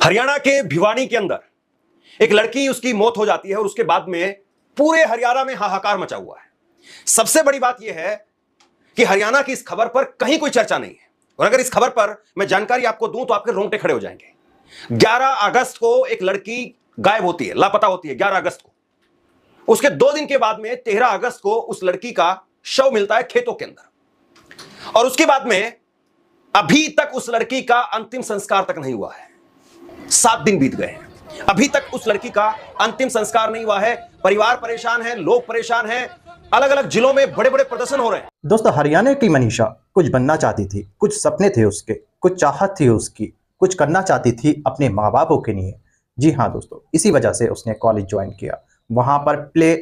हरियाणा के भिवानी के अंदर एक लड़की, उसकी मौत हो जाती है और उसके बाद में पूरे हरियाणा में हाहाकार मचा हुआ है। सबसे बड़ी बात यह है कि हरियाणा की इस खबर पर कहीं कोई चर्चा नहीं है, और अगर इस खबर पर मैं जानकारी आपको दूं तो आपके रोंगटे खड़े हो जाएंगे। 11 अगस्त को एक लड़की गायब होती है, लापता होती है 11 अगस्त को। उसके 2 दिन के बाद में 13 अगस्त को उस लड़की का शव मिलता है खेतों के अंदर, और उसके बाद में अभी तक उस लड़की का अंतिम संस्कार तक नहीं हुआ है। 7 दिन बीत गए हैं, अभी तक उस लड़की का अंतिम संस्कार नहीं हुआ है। परिवार परेशान है, लोग परेशान हैं, अलग अलग जिलों में बड़े बड़े प्रदर्शन हो रहे हैं। दोस्तों, हरियाणा की मनीषा कुछ बनना चाहती थी, कुछ सपने थे उसके, कुछ चाहत थी उसकी, कुछ करना चाहती थी अपने माँ बापों के लिए। जी हाँ दोस्तों, इसी वजह से उसने कॉलेज ज्वाइन किया। वहां पर प्ले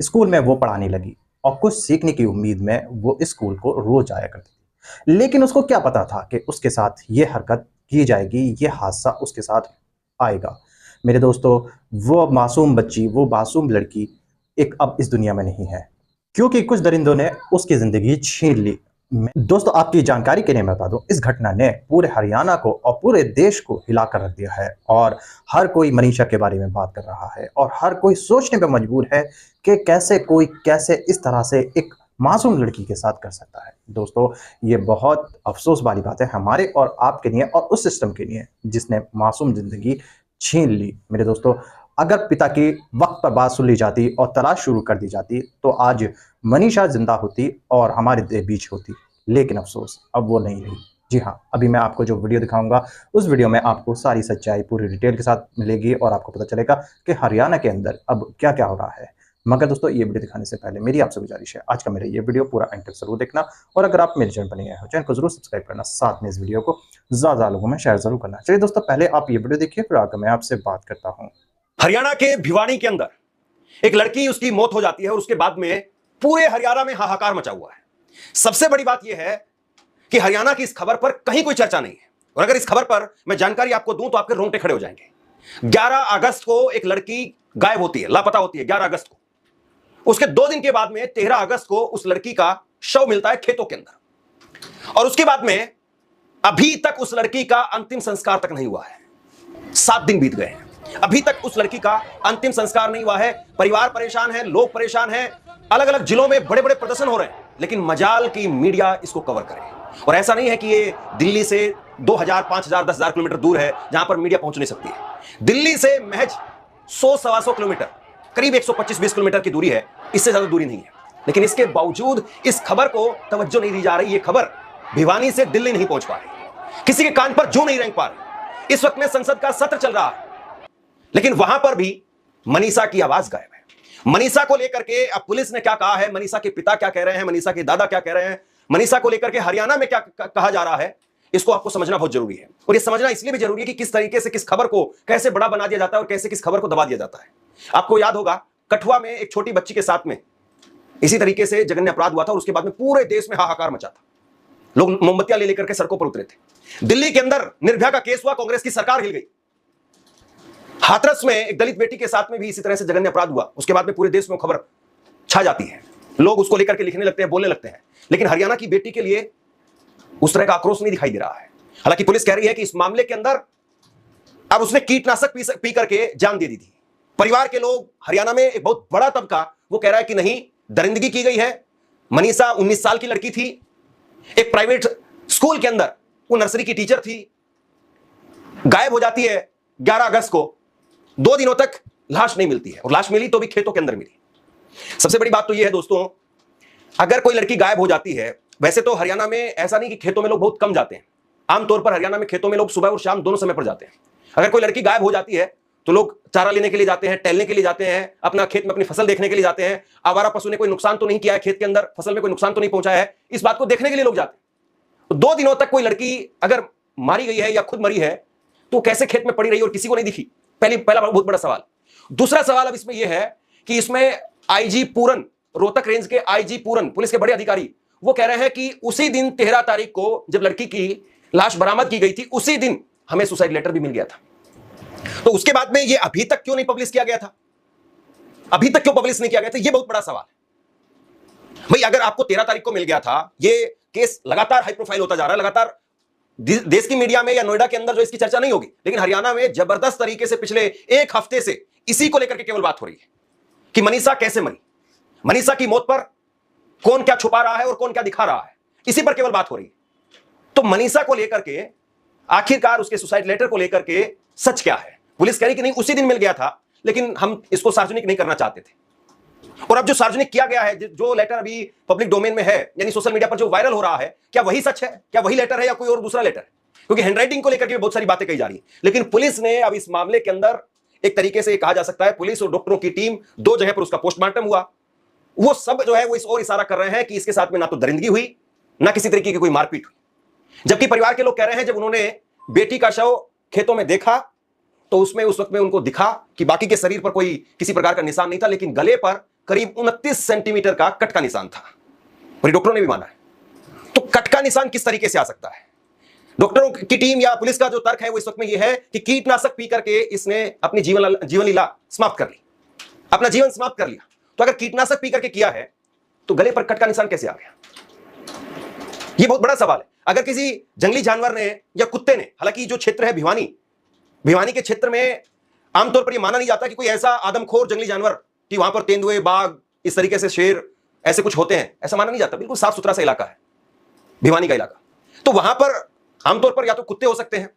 स्कूल में वो पढ़ाने लगी और कुछ सीखने की उम्मीद में वो स्कूल को रोज आया करती थी। लेकिन उसको क्या पता था कि उसके साथ ये हरकत की जाएगी, ये हादसा उसके साथ आएगा। मेरे दोस्तों, वो मासूम बच्ची, वो मासूम लड़की एक अब इस दुनिया में नहीं है, क्योंकि कुछ दरिंदों ने उसकी जिंदगी छीन ली। दोस्तों, आपकी जानकारी के लिए मैं बता दूं, इस घटना ने पूरे हरियाणा को और पूरे देश को हिलाकर रख दिया है, और हर कोई मनीषा के बारे में बात कर रहा है, और हर कोई सोचने पे मजबूर है कि कैसे इस तरह से एक मासूम लड़की के साथ कर सकता है। दोस्तों, ये बहुत अफसोस वाली बात है हमारे और आपके लिए और उस सिस्टम के लिए जिसने मासूम जिंदगी छीन ली। मेरे दोस्तों, अगर पिता की वक्त पर बात सुन ली जाती और तलाश शुरू कर दी जाती तो आज मनीषा जिंदा होती और हमारे बीच होती, लेकिन अफसोस अब वो नहीं रही। जी हाँ, अभी मैं आपको जो वीडियो दिखाऊंगा उस वीडियो में आपको सारी सच्चाई पूरी डिटेल के साथ मिलेगी और आपको पता चलेगा कि हरियाणा के अंदर अब क्या क्या हो रहा है। मगर दोस्तों, ये वीडियो दिखाने से पहले मेरी आपसे गुजारिश है, आज का मेरा ये वीडियो पूरा एंड तक जरूर देखना, और अगर आप मेरे चैनल पर नए आए हो चैनल को जरूर सब्सक्राइब करना, साथ में इस वीडियो को ज्यादा लोगों में शेयर जरूर करना। चलिए दोस्तों, पहले आप ये वीडियो देखिए, फिर आकर मैं आपसे बात करता हूँ। हरियाणा के भिवानी के अंदर एक लड़की, उसकी मौत हो जाती है और उसके बाद में पूरे हरियाणा में हाहाकार मचा हुआ है। सबसे बड़ी बात यह है कि हरियाणा की इस खबर पर कहीं कोई चर्चा नहीं है, और अगर इस खबर पर मैं जानकारी आपको दूं तो आपके रोंगटे खड़े हो जाएंगे। 11 अगस्त को एक लड़की गायब होती है, लापता होती है 11 अगस्त को। उसके 2 दिन के बाद में 13 अगस्त को उस लड़की का शव मिलता है खेतों के अंदर, और उसके बाद में अभी तक उस लड़की का अंतिम संस्कार तक नहीं हुआ है। 7 दिन बीत गए हैं, अभी तक उस लड़की का अंतिम संस्कार नहीं हुआ है। परिवार परेशान है, लोग परेशान हैं, अलग अलग जिलों में बड़े बड़े प्रदर्शन हो रहे हैं, लेकिन मजाल की मीडिया इसको कवर करे। और ऐसा नहीं है कि ये दिल्ली से 2000, 5000, 10,000 किलोमीटर दूर है जहां पर मीडिया पहुंच नहीं सकती है। दिल्ली से महज 100-125 किलोमीटर, करीब 125-20 किलोमीटर की दूरी है, इससे ज्यादा दूरी नहीं है। लेकिन इसके बावजूद इस खबर को तवज्जो नहीं दी जा रही। ये खबर भिवानी से दिल्ली नहीं पहुंच पा रही, किसी के कान पर जू नहीं रेंग पा रही। इस वक्त में संसद का सत्र चल रहा है, लेकिन वहां पर भी मनीषा की आवाज गायब है। मनीषा को लेकर के अब पुलिस ने क्या कहा है, मनीषा के पिता क्या कह रहे हैं, मनीषा के दादा क्या कह रहे हैं, मनीषा को लेकर के हरियाणा में क्या कहा जा रहा है, इसको आपको समझना बहुत जरूरी है। और ये समझना इसलिए भी जरूरी है कि किस तरीके से किस खबर को कैसे बड़ा बना दिया जाता है और कैसे किस खबर को दबा दिया जाता है। आपको याद होगा, कठुआ में एक छोटी बच्ची के साथ में इसी तरीके से जघन्य अपराध हुआ था, और उसके बाद में पूरे देश में हाहाकार मचा था। लोग मोमबत्तियां ले लेकर के सड़कों पर उतरे थे। दिल्ली के अंदर निर्भया का केस हुआ, कांग्रेस की सरकार हिल गई। हाथरस में एक दलित बेटी के साथ में भी इसी तरह से जघन्य अपराध हुआ, उसके बाद में पूरे देश में खबर छा जाती है, लोग उसको लेकर के लिखने लगते हैं, बोलने लगते हैं। लेकिन हरियाणा की बेटी के लिए उस तरह का आक्रोश नहीं दिखाई दे रहा है। हालांकि पुलिस कह रही है कि इस मामले के अंदर अब उसने कीटनाशक पी करके जान दे दी थी। परिवार के लोग, हरियाणा में एक बहुत बड़ा तबका, वो कह रहा है कि नहीं, दरिंदगी की गई है। मनीषा 19 साल की लड़की थी, एक प्राइवेट स्कूल के अंदर वो नर्सरी की टीचर थी, गायब हो जाती है 11 अगस्त को। 2 दिनों तक लाश नहीं मिलती है, और लाश मिली तो भी खेतों के अंदर मिली। सबसे बड़ी बात तो यह है दोस्तों, अगर कोई लड़की गायब हो जाती है, वैसे तो हरियाणा में ऐसा नहीं कि खेतों में लोग बहुत कम जाते हैं, आमतौर पर हरियाणा में खेतों में लोग सुबह और शाम दोनों समय पर जाते हैं। अगर कोई लड़की गायब हो जाती है तो लोग चारा लेने के लिए जाते हैं, टहलने के लिए जाते हैं, अपना खेत में अपनी फसल देखने के लिए जाते हैं। आवारा पशु ने कोई नुकसान तो नहीं किया है खेत के अंदर, फसल में कोई नुकसान तो नहीं पहुंचाया है, इस बात को देखने के लिए लोग जाते हैं। 2 दिनों तक कोई लड़की अगर मारी गई है या खुद मरी है तो कैसे खेत में पड़ी रही और किसी को नहीं दिखी? पहला बहुत बड़ा सवाल। दूसरा सवाल अब इसमें यह है कि इसमें आईजी पूरन, रोहतक रेंज के आईजी पूरन, पुलिस के बड़े अधिकारी, वो कह रहे हैं कि उसी दिन 13 तारीख को जब लड़की की लाश बरामद की गई थी, उसी दिन हमें सुसाइड लेटर भी मिल गया था। तो उसके बाद में ये अभी तक क्यों नहीं पब्लिश किया गया था? अभी तक क्यों पब्लिश नहीं किया गया था? ये बहुत बड़ा सवाल है भाई। अगर आपको 13 तारीख को मिल गया था, ये केस लगातार हाई प्रोफाइल होता जा रहा है, लगातार देश की मीडिया में या नोएडा के अंदर जो इसकी चर्चा नहीं होगी, लेकिन हरियाणा में जबरदस्त तरीके से पिछले एक हफ्ते से इसी को लेकर के केवल बात हो रही है कि मनीषा कैसे मरी, मनीषा की मौत पर कौन क्या छुपा रहा है और कौन क्या दिखा रहा है, इसी पर केवल बात हो रही है। तो मनीषा को लेकर के आखिरकार उसके सुसाइड लेटर को लेकर के सच क्या है? पुलिस कह रही कि नहीं उसी दिन मिल गया था, लेकिन हम इसको सार्वजनिक नहीं करना चाहते थे। और अब जो सार्वजनिक किया गया है, जो लेटर अभी पब्लिक डोमेन में है, यानी सोशल मीडिया पर जो वायरल हो रहा है, क्या वही सच है? क्या वही लेटर है या कोई और दूसरा लेटर है? क्योंकि हैंडराइटिंग को लेकर के बहुत सारी बातें कही जा रही है। लेकिन पुलिस ने अब इस मामले के अंदर एक तरीके से कहा जा सकता है, पुलिस और डॉक्टरों की टीम, दो जगह पर उसका पोस्टमार्टम हुआ, वो सब जो है वो इस ओर इशारा कर रहे हैं कि इसके साथ में ना तो दरिंदगी हुई, ना किसी तरीके की कोई मारपीट हुई। जबकि परिवार के लोग कह रहे हैं जब उन्होंने बेटी का शव खेतों में देखा तो उसमें उस वक्त में उनको दिखा कि बाकी के शरीर पर कोई किसी प्रकार का निशान नहीं था, लेकिन गले पर करीब 29 सेंटीमीटर का कट का निशान था। और डॉक्टरों ने भी माना है। तो कट का निशान किस तरीके से आ सकता है? डॉक्टरों की टीम या पुलिस का जो तर्क है वो इस वक्त में यह है कि कीटनाशक पी करके इसने अपनी जीवन लीला समाप्त कर ली, अपना जीवन समाप्त कर लिया। तो अगर कीटनाशक पी करके किया है तो गले पर कट का निशान कैसे आ गया? यह बहुत बड़ा सवाल है। अगर किसी जंगली जानवर ने या कुत्ते ने, हालांकि जो क्षेत्र है भिवानी के क्षेत्र में आमतौर पर यह माना नहीं जाता कि कोई ऐसा आदमखोर जंगली जानवर कि वहां पर तेंदुए, बाघ, इस तरीके से शेर ऐसे कुछ होते हैं, ऐसा माना नहीं जाता। बिल्कुल साफ सुथरा सा इलाका है भिवानी का इलाका। तो वहां पर आमतौर पर या तो कुत्ते हो सकते हैं,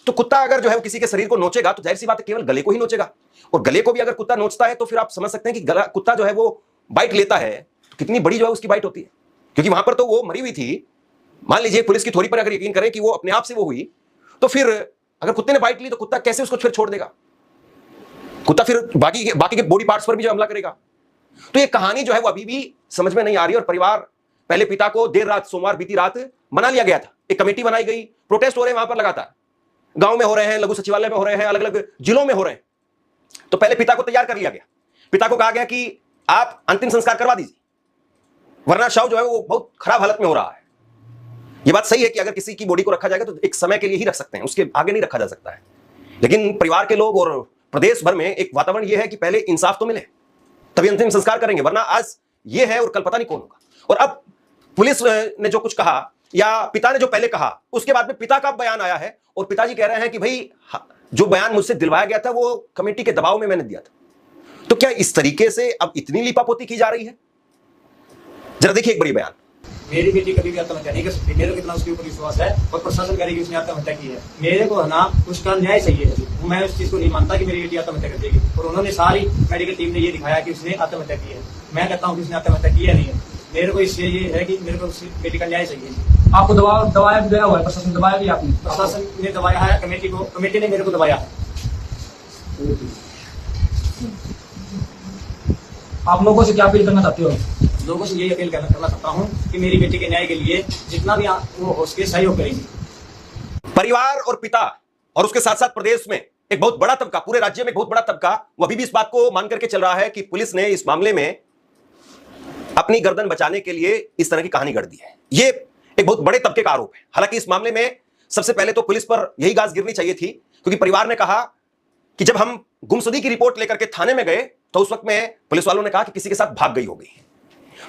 तो कुत्ता अगर जो है वो किसी के शरीर को नोचेगा तो जाहिर सी बात है केवल गले को ही नोचेगा। और गले को भी अगर कुत्ता नोचता है तो फिर आप समझ सकते हैं कि कुत्ता जो है वो बाइट लेता है तो कितनी बड़ी जो है उसकी बाइट होती है। क्योंकि वहां पर तो वो मरी हुई थी। मान लीजिए पुलिस की थोड़ी पर अगर यकीन करें कि वो अपने आप से वो हुई, तो फिर अगर कुत्ते ने बाइट ली तो कुत्ता कैसे उसको फिर छोड़ देगा? कुत्ता फिर बाकी के बॉडी पार्ट्स पर भी जो हमला करेगा। तो ये कहानी जो है वो अभी भी समझ में नहीं आ रही। और परिवार, पहले पिता को देर रात, सोमवार बीती रात मना लिया गया था, एक कमेटी बनाई गई, प्रोटेस्ट हो रहे हैं वहां पर लगातार, गांव में हो रहे हैं, लघु सचिवालय में हो रहे हैं, अलग अलग जिलों में हो रहे हैं। तो पहले पिता को तैयार कर लिया गया, पिता को कहा गया कि आप अंतिम संस्कार करवा दीजिए, वरना शव जो है वो बहुत खराब हालत में हो रहा है। ये बात सही है कि अगर किसी की बॉडी को रखा जाएगा तो एक समय के लिए ही रख सकते हैं, उसके आगे नहीं रखा जा सकता है। लेकिन परिवार के लोग और प्रदेश भर में एक वातावरण यह है कि पहले इंसाफ तो मिले तभी अंतिम संस्कार करेंगे, वरना आज ये है और कल पता नहीं कौन होगा। और अब पुलिस ने जो कुछ कहा या पिता ने जो पहले कहा, उसके बाद में पिता का बयान आया है और पिताजी कह रहे हैं कि भाई जो बयान मुझसे दिलवाया गया था वो कमेटी के दबाव में मैंने दिया था। तो क्या इस तरीके से अब इतनी लिपापोती की जा रही है? जरा देखिए एक बड़ी बयान। मेरी बेटी कभी भी आत्महत्या नहीं कर सकती, मेरे को कितना उसके ऊपर विश्वास है और प्रशासन कह रही कि उसने आत्महत्या की है। मेरे को है ना उसका न्याय चाहिए। मैं उस चीज को नहीं मानता कि मेरी बेटी आत्महत्या कर देगी। और उन्होंने सारी मेडिकल टीम ने ये दिखाया कि उसने आत्महत्या की है। मैं कहता हूँ कि उसने आत्महत्या की है नहीं है। मेरे को इससे ये है कि मेरे को उस बेटी का न्याय चाहिए। आपको दबाया भी गया हुआ है, प्रशासन दबाया भी आपने? प्रशासन ने दबाया है, कमेटी ने मेरे को दबाया है। आप लोगों से क्या अपील करना चाहते हो? लोगों से यही अपील करना चाहता हूँ कि मेरी बेटी के न्याय के लिए जितना भी वो हो सके सहयोग करेंगे। परिवार और पिता और उसके साथ साथ प्रदेश में एक बहुत बड़ा तबका, पूरे राज्य में एक बहुत बड़ा तबका, वो अभी भी इस बात को मान करके चल रहा है कि पुलिस ने इस मामले में अपनी गर्दन बचाने के लिए इस तरह की कहानी गढ़ दी है। ये एक बहुत बड़े तबके का आरोप है। हालांकि इस मामले में सबसे पहले तो पुलिस पर यही गाज गिरनी चाहिए थी, क्योंकि परिवार ने कहा कि जब हम गुमशुदगी की रिपोर्ट लेकर के थाने में गए तो उस वक्त में पुलिस वालों ने कहा कि किसी के साथ भाग गई होगी।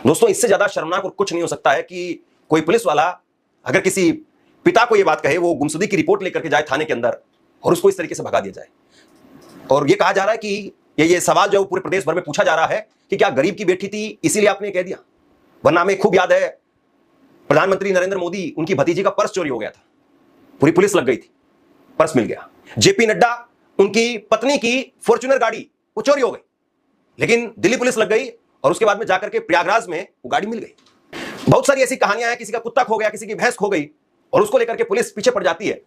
दोस्तों, इससे ज्यादा शर्मनाक और कुछ नहीं हो सकता है कि कोई पुलिस वाला अगर किसी पिता को यह बात कहे, वो गुमशुदगी की रिपोर्ट लेकर के जाए थाने के अंदर और उसको इस तरीके से भगा दिया जाए। और यह कहा जा रहा है कि ये सवाल जो पूरे प्रदेश भर में पूछा जा रहा है कि क्या गरीब की बेटी थी इसीलिए आपने कह दिया? वरना हमें खूब याद है प्रधानमंत्री नरेंद्र मोदी, उनकी भतीजी का पर्स चोरी हो गया था, पूरी पुलिस लग गई थी, पर्स मिल गया। जेपी नड्डा, उनकी पत्नी की फॉर्च्यूनर गाड़ी वो चोरी हो गई, लेकिन दिल्ली पुलिस लग गई और उसके बाद में जाकर के प्रयागराज में वो गाड़ी मिल गई। बहुत सारी ऐसी कहानियां हैं, किसी का कुत्ता खो गया, किसी की भैंस खो गई और उसको लेकर के पुलिस पीछे पड़ जाती है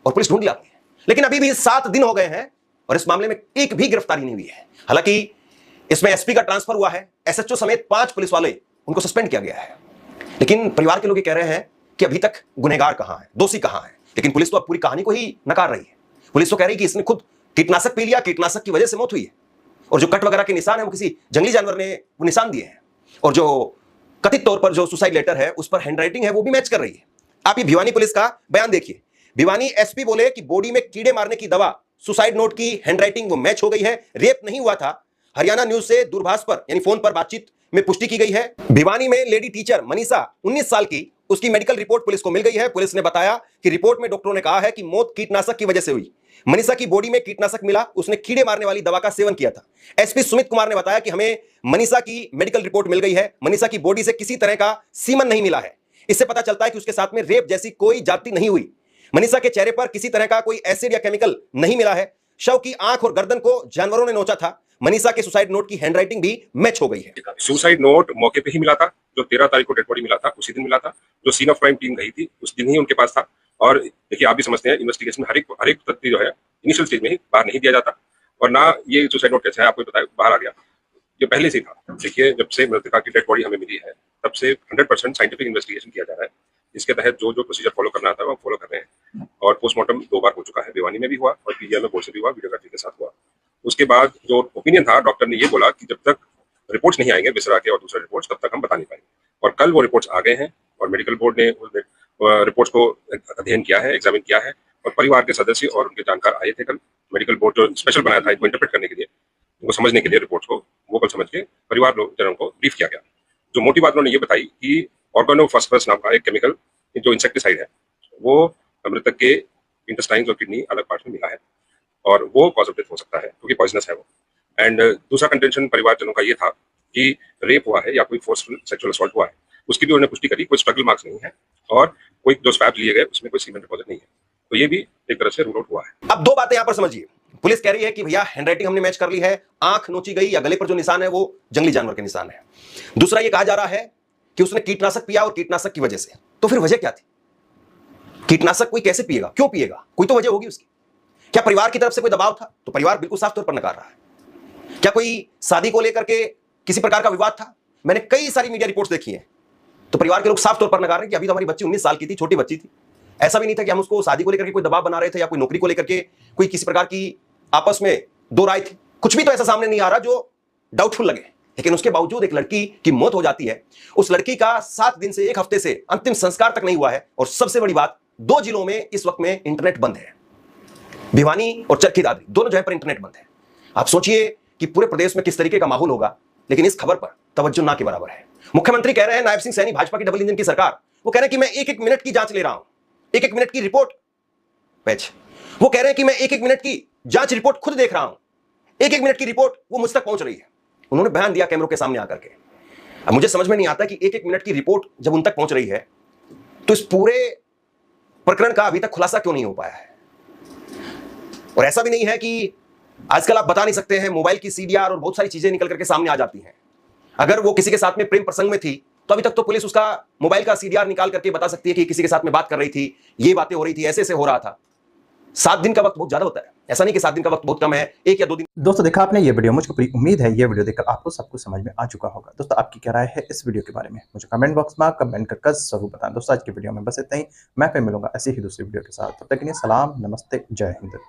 और पुलिस ढूंढ लाती है। लेकिन अभी भी 7 दिन हो गए हैं और इस मामले में एक भी गिरफ्तारी नहीं हुई है। हालांकि इसमें एसपी का ट्रांसफर हुआ है, एसएचओ समेत 5 पुलिस वाले उनको सस्पेंड किया गया है। लेकिन परिवार के लोग ये कह रहे हैं कि अभी तक गुनहगार कहां है, दोषी कहां है। लेकिन पुलिस तो अब पूरी कहानी को ही नकार रही है। पुलिस तो कह रही है कि इसने खुद कीटनाशक पी लिया, कीटनाशक की वजह से मौत हुई है, और जो कट वगैरह के निशान है वो किसी जंगली जानवर ने वो निशान दिए हैं, और जो कथित तौर पर जो सुसाइड लेटर है उस पर हैंडराइटिंग है वो भी मैच कर रही है। आप ये भिवानी पुलिस का बयान देखिए। भिवानी एसपी बोले कि बॉडी में कीड़े मारने की दवा, सुसाइड नोट की हैंडराइटिंग वो मैच हो गई है, रेप नहीं हुआ था। हरियाणा न्यूज से दूरभाष पर यानी फोन पर बातचीत में पुष्टि की गई है। भिवानी में लेडी टीचर मनीषा 19 साल की उसकी मेडिकल रिपोर्ट पुलिस को मिल गई है। पुलिस ने बताया कि रिपोर्ट में डॉक्टरों ने कहा है कि मौत कीटनाशक की वजह से हुई। मनीषा की बॉडी में कीटनाशक मिला, उसने कीड़े मारने वाली दवा का सेवन किया था। एसपी सुमित कुमार ने बताया कि हमें मनीषा की मेडिकल रिपोर्ट मिल गई है। मनीषा की बॉडी से किसी तरह का सीमन नहीं मिला है। इससे पता चलता है कि उसके साथ में रेप जैसी कोई जाति नहीं हुई। मनीषा के चेहरे पर किसी तरह का कोई एसिड या केमिकल नहीं मिला है। शव की आंख और गर्दन को जानवरों ने नोचा था। मनीषा के सुसाइड नोट की हैंडराइटिंग भी मैच हो गई है। सुसाइड नोट मौके पे ही मिला था, जो 13 तारीख को डेड बॉडी मिला था उसी दिन मिला था। जो सीन ऑफ क्राइम टीम गई थी उस दिन ही उनके पास था। और देखिए, आप भी समझते हैं इन्वेस्टिगेशन में हर एक तथ्य जो है इनिशियल स्टेज में ही बाहर नहीं दिया जाता। और ना ये सुसाइड नोट कैसे है आपको बताया बाहर आ गया, ये पहले से ही था। देखिए, जब से मृतका की डेड बॉडी हमें मिली है तब से 100% साइंटिफिक इन्वेस्टिगेशन किया जा रहा है। इसके तहत जो जो प्रोसीजर फॉलो करना था वो फॉलो कर रहे हैं। और पोस्टमार्टम 2 बार हो चुका है, भिवानी में भी हुआ और पीजीआई में बोर्ड से भी हुआ, वीडियोग्राफी के साथ हुआ। उसके बाद जो ओपिनियन था, डॉक्टर ने ये बोला कि जब तक रिपोर्ट्स नहीं आएंगे विसरा के और दूसरे रिपोर्ट्स, तब तक हम बता नहीं पाएंगे। और कल वो रिपोर्ट्स आ गए हैं और मेडिकल बोर्ड ने उस रिपोर्ट्स को अध्ययन किया है, एग्जामिन किया है। और परिवार के सदस्य और उनके जानकार आए थे कल। मेडिकल बोर्ड जो स्पेशल बनाया था इनको इंटरप्रेट करने के लिए, उनको समझने के लिए, रिपोर्ट्स को वो कल समझ के परिवार जनों को ब्रीफ किया गया। जो मोटी बात उन्होंने ये बताई कि ऑर्गेनोफॉस्फरस नाम का एक केमिकल जो इंसेक्टिसाइड है वो मृतक के इंटेस्टाइन्स और किडनी अलग पार्ट में मिला है और वो पॉजिटिव हो सकता है क्योंकि पॉइजनस है वो। एंड दूसरा कंटेंशन परिवारजनों का ये था कि रेप हुआ है या कोई फोर्सफुल सेक्सुअल असॉल्ट हुआ है, उसकी भी उन्होंने पुष्टि करी। कोई स्ट्रगल मार्क्स नहीं है और कोई जो स्वैब लिए गए उसमें कोई सीमेंट डिपॉजिट नहीं है, तो ये भी एक तरह से रूल आउट हुआ है। अब 2 बातें यहां पर समझिए। पुलिस कह रही है कि भैया हैंडराइटिंग हमने मैच कर ली है, आंख नोची गई या गले पर जो निशान है वो जंगली जानवर के निशान है। दूसरा ये कहा जा रहा है कि उसने कीटनाशक पिया और कीटनाशक की वजह से, तो फिर वजह क्या थी? कीटनाशक कोई कैसे पिएगा, क्यों पिएगा? कोई तो वजह होगी उसकी। क्या परिवार की तरफ से कोई दबाव था? तो परिवार बिल्कुल साफ तौर पर नकार रहा है। क्या कोई शादी को लेकर के किसी प्रकार का विवाद था? मैंने कई सारी मीडिया रिपोर्ट्स देखी हैं, तो परिवार के लोग साफ तौर पर नकार रहे हैं कि अभी तो हमारी बच्ची 19 साल की थी, छोटी बच्ची थी। ऐसा भी नहीं था कि हम उसको शादी को लेकर के कोई दबाव बना रहे थे या कोई नौकरी को लेकर के कोई किसी प्रकार की आपस में 2 राय थी। कुछ भी तो ऐसा सामने नहीं आ रहा जो डाउटफुल लगे। लेकिन उसके बावजूद एक लड़की की मौत हो जाती है। उस लड़की का 7 दिन से 1 हफ्ते से अंतिम संस्कार तक नहीं हुआ है। और सबसे बड़ी बात, 2 जिलों में इस वक्त में इंटरनेट बंद है। भिवानी और चरखी दादरी दोनों जगह पर इंटरनेट बंद है। आप सोचिए कि पूरे प्रदेश में किस तरीके का माहौल होगा। लेकिन इस खबर पर तवज्जो ना के बराबर है। मुख्यमंत्री कह रहे हैं, नायब सिंह सैनी भाजपा की डबल इंजन की सरकार, वो कह रहे हैं कि मैं 1-1 मिनट की जांच ले रहा हूं, 1-1 मिनट की रिपोर्ट पैच। वो कह रहे हैं कि मैं 1-1 मिनट की जांच रिपोर्ट खुद देख रहा हूं, 1-1 मिनट की रिपोर्ट वो मुझ तक पहुंच रही है। उन्होंने बयान दिया कैमरों के सामने आकर के। अब मुझे समझ में नहीं आता कि 1-1 मिनट की रिपोर्ट जब उन तक पहुंच रही है तो इस पूरे प्रकरण का अभी तक खुलासा क्यों नहीं हो पाया है। और ऐसा भी नहीं है कि आजकल आप बता नहीं सकते हैं, मोबाइल की सीडीआर और बहुत सारी चीजें निकल करके सामने आ जाती हैं। अगर वो किसी के साथ में प्रेम प्रसंग में थी तो अभी तक तो पुलिस उसका मोबाइल का सीडीआर निकाल करके बता सकती है कि किसी के साथ में बात कर रही थी, ये बातें हो रही थी, ऐसे हो रहा था। 7 दिन का वक्त बहुत ज्यादा होता है। ऐसा नहीं कि 7 दिन का वक्त बहुत कम है, 1 या 2 दिन। दोस्तों, देखा आपने ये वीडियो, मुझको पूरी उम्मीद है ये वीडियो देखकर आपको सब कुछ समझ में आ चुका होगा। दोस्तों, आपकी क्या राय है इस वीडियो के बारे में मुझे कमेंट बॉक्स में कमेंट कर जरूर बताएं। दोस्तों, आज की वीडियो में बस इतना ही। मैं फिर मिलूंगा ऐसी ही दूसरी वीडियो के साथ। तब तक के लिए सलाम, नमस्ते, जय हिंद।